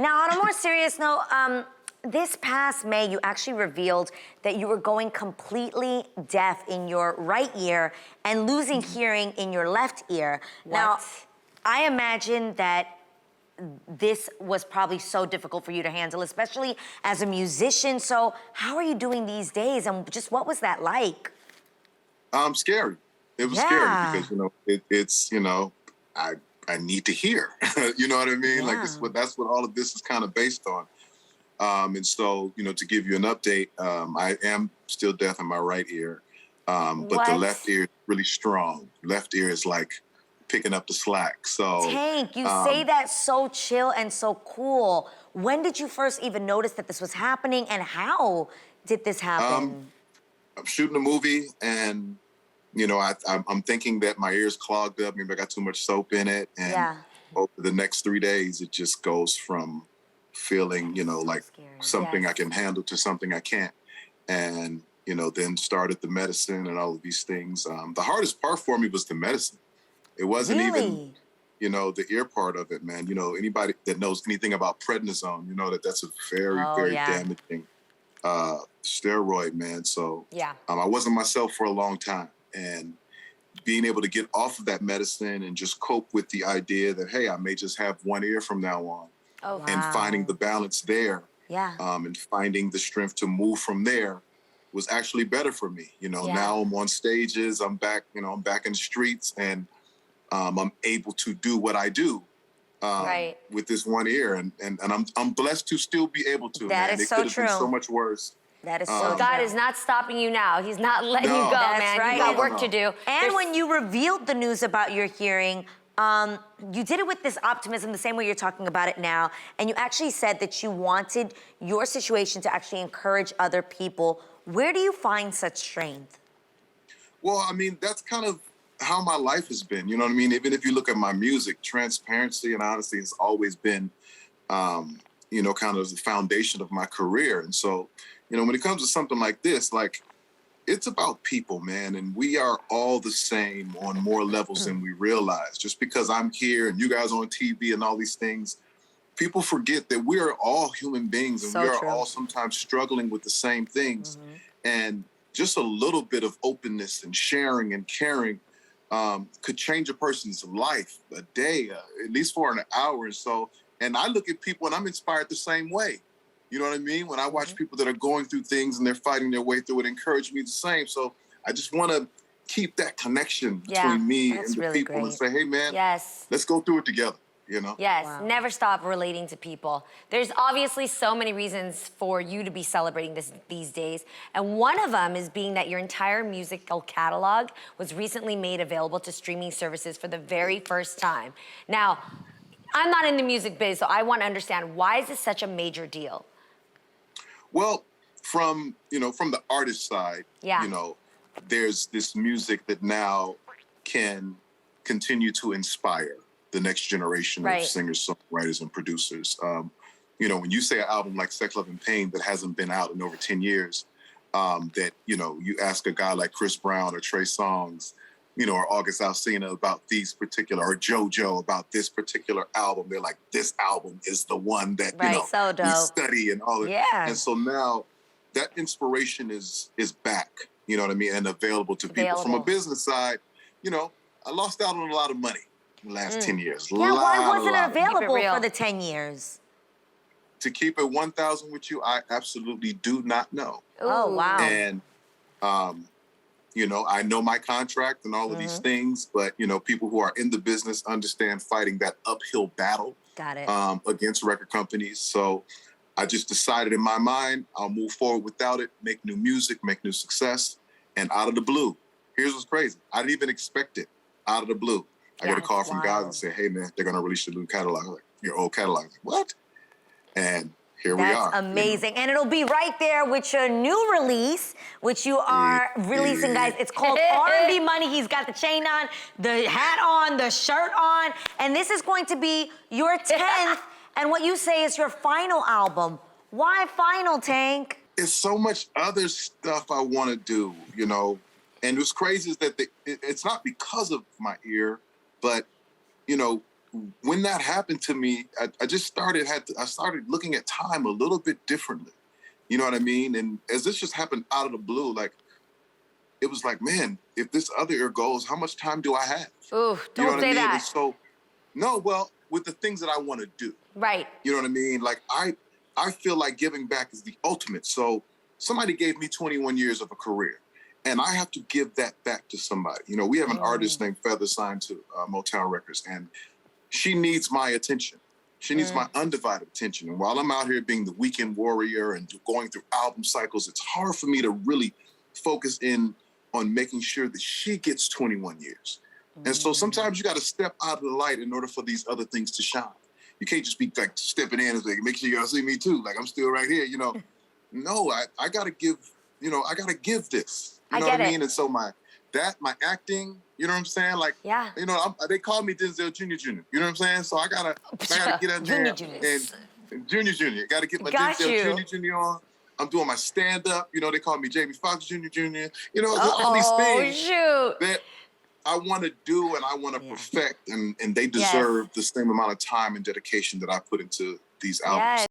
Now, on a more serious note, this past May, you actually revealed that you were going completely deaf in your right ear and losing hearing in your left ear. What? Now, I imagine that this was probably so difficult for you to handle, especially as a musician. So how are you doing these days? And just what was that like? Scary. It was scary because, it's, I need to hear. You know what I mean? Like that's what all of this is kind of based on. And so, to give you an update, I am still deaf in my right ear, but the left ear is really strong. Left ear is like picking up the slack. So Tank, you say that so chill and so cool. When did you first even notice that this was happening, and how did this happen? I'm shooting a movie, and I'm thinking that my ear's clogged up. Maybe I got too much soap in it, and over the next 3 days, it just goes from feeling, like something I can handle to something I can't, and then started the medicine and all of these things. The hardest part for me was the medicine. It wasn't even, the ear part of it, man. Anybody that knows anything about prednisone, that's a very, very damaging steroid, man. So I wasn't myself for a long time. And being able to get off of that medicine and just cope with the idea that, hey, I may just have one ear from now on. And finding the balance there and finding the strength to move from there was actually better for me. Now I'm on stages, I'm back, I'm back in the streets, and I'm able to do what I do with this one ear, and I'm blessed to still be able to. That is so true. It could have been so much worse. That is so God is not stopping you now. He's not letting you go, man. Right. You got work to do. And when you revealed the news about your hearing, you did it with this optimism, the same way you're talking about it now, and you actually said that you wanted your situation to actually encourage other people. Where do you find such strength? Well, I mean, that's kind of how my life has been, you know what I mean? Even if you look at my music, transparency and honesty has always been, kind of the foundation of my career. And so, when it comes to something like this, it's about people, man. And we are all the same on more levels than we realize. Just because I'm here and you guys on TV and all these things, people forget that we are all human beings, and we are all sometimes struggling with the same things. And just a little bit of openness and sharing and caring could change a person's life, a day, at least for an hour or so. And I look at people and I'm inspired the same way. You know what I mean? When I watch people that are going through things and they're fighting their way through it, encourage me the same. So I just want to keep that connection between me and the people and say, hey, man, let's go through it together. Yes, never stop relating to people. There's obviously so many reasons for you to be celebrating these days. And one of them is being that your entire musical catalog was recently made available to streaming services for the very first time. Now, I'm not in the music biz, so I want to understand, why is this such a major deal? Well, from the artist side, there's this music that now can continue to inspire the next generation of singers, songwriters, and producers. When you say an album like Sex, Love, and Pain that hasn't been out in over 10 years, that, you ask a guy like Chris Brown or Trey Songz, or August Alsina about these particular, or JoJo about this particular album, they're like, this album is the one that, we study and all that. And so now that inspiration is back, you know what I mean, and available to people. From a business side, I lost out on a lot of money in the last 10 years. Why wasn't it available for the 10 years? To keep it 1,000 with you, I absolutely do not know. Oh, wow. And, I know my contract and all of these things, but, people who are in the business understand fighting that uphill battle against record companies. So I just decided in my mind, I'll move forward without it, make new music, make new success. And out of the blue, here's what's crazy. I didn't even expect it. Out of the blue, I get a call from guys and say, hey, man, they're going to release your new catalog. I'm like, your old catalog. I'm like, what? And here we are. That's amazing. And it'll be right there with your new release, which you are releasing, guys. It's called R&B Money. He's got the chain on, the hat on, the shirt on. And this is going to be your 10th and what you say is your final album. Why final, Tank? It's so much other stuff I want to do, And what's crazy is that it's not because of my ear, but, when that happened to me, I just started looking at time a little bit differently. You know what I mean? And as this just happened out of the blue, like it was like, man, if this other year goes, how much time do I have? Ooh, You know don't what say I mean? that. And so, no, well, with the things that I want to do. Right. You know what I mean? Like I feel like giving back is the ultimate. So somebody gave me 21 years of a career, and I have to give that back to somebody. You know, we have an artist named Feather signed to Motown Records, and she needs my attention. She needs my undivided attention. And while I'm out here being the weekend warrior and going through album cycles, it's hard for me to really focus in on making sure that she gets 21 years. And so sometimes you got to step out of the light in order for these other things to shine. You can't just be like stepping in and like, make sure you gotta see me too. Like I'm still right here, you know. No, I gotta give, you know, I gotta give this. You know what I mean? And so my acting, you know what I'm saying? Like, you know, they call me Denzel Jr. You know what I'm saying? So I gotta get in there and Junior. Gotta get my Denzel Jr. on. I'm doing my stand-up. You know, they call me Jamie Foxx Jr. You know, all these things that I want to do and I want to perfect, and they deserve the same amount of time and dedication that I put into these albums.